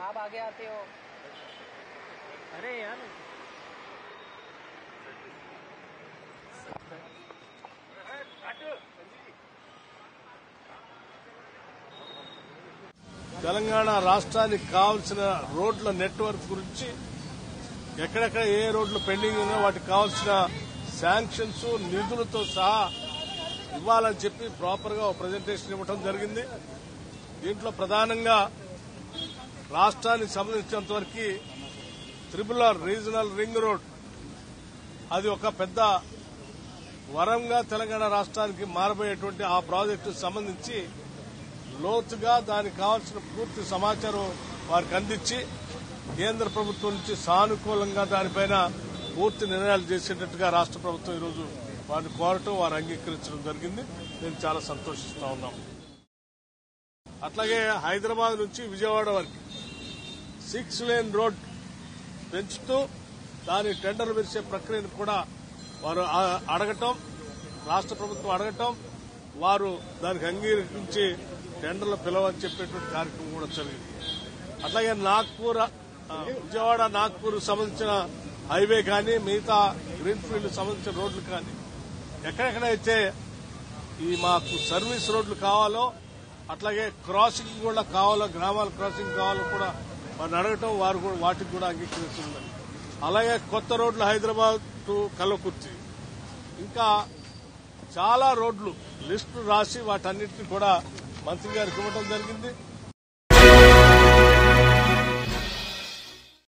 आप आगे आते हो। अरे यार తెలంగాణ రాష్ట్రానికి కావాల్సిన రోడ్ల నెట్వర్క్ గురించి ఎక్కడెక్కడ ఏ రోడ్లు పెండింగ్ ఉన్నాయో వాటికి కావాల్సిన శాంక్షన్స్ నిధులతో సహా ఇవ్వాలని చెప్పి ప్రాపర్ గా ప్రజెంటేషన్ ఇవ్వడం జరిగింది. దీంట్లో ప్రధానంగా రాష్ట్రానికి సంబంధించినంత వరకు త్రిపుల్ రీజనల్ రింగ్ రోడ్ అది ఒక పెద్ద వరంగా తెలంగాణ రాష్ట్రానికి మారబోయేటువంటి ఆ ప్రాజెక్టు సంబంధించి లోతుగా దానికి కావాల్సిన పూర్తి సమాచారం వారికి అందించి కేంద్ర ప్రభుత్వం నుంచి సానుకూలంగా దానిపైన పూర్తి నిర్ణయాలు చేసేటట్టుగా రాష్ట్ర ప్రభుత్వం ఈరోజు వారిని కోరటం వారు అంగీకరించడం జరిగింది. మేము చాలా సంతోషిస్తా ఉన్నాం. అట్లాగే హైదరాబాద్ నుంచి విజయవాడ వరకు 6 లేన్ రోడ్ పెంచుతూ దాని టెండర్లు పిలిచే ప్రక్రియను కూడా వారు అడగటం, రాష్ట్ర ప్రభుత్వం అడగటం, వారు దానికి అంగీకరించి టెండర్లు పిలవని చెప్పేటువంటి కార్యక్రమం కూడా జరిగింది. అట్లాగే విజయవాడ నాగ్పూర్ సంబంధించిన హైవే కానీ మిగతా గ్రీన్ఫీల్డ్ సంబంధించిన రోడ్లు కానీ ఎక్కడెక్కడైతే ఈ మాకు సర్వీస్ రోడ్లు కావాలో అట్లాగే క్రాసింగ్ కూడా కావాలో, గ్రామాల క్రాసింగ్ కావాలో కూడా వారిని అడగటం, వారు కూడా వాటికి కూడా అంగీకరిస్తున్నారు. అలాగే కొత్త రోడ్లు హైదరాబాద్ టు కల్వకుర్తి ఇంకా చాలా రోడ్లు లిస్టు రాసి వాటన్నిటిని కూడా మంత్రి గారికి ఇవ్వడం జరిగింది.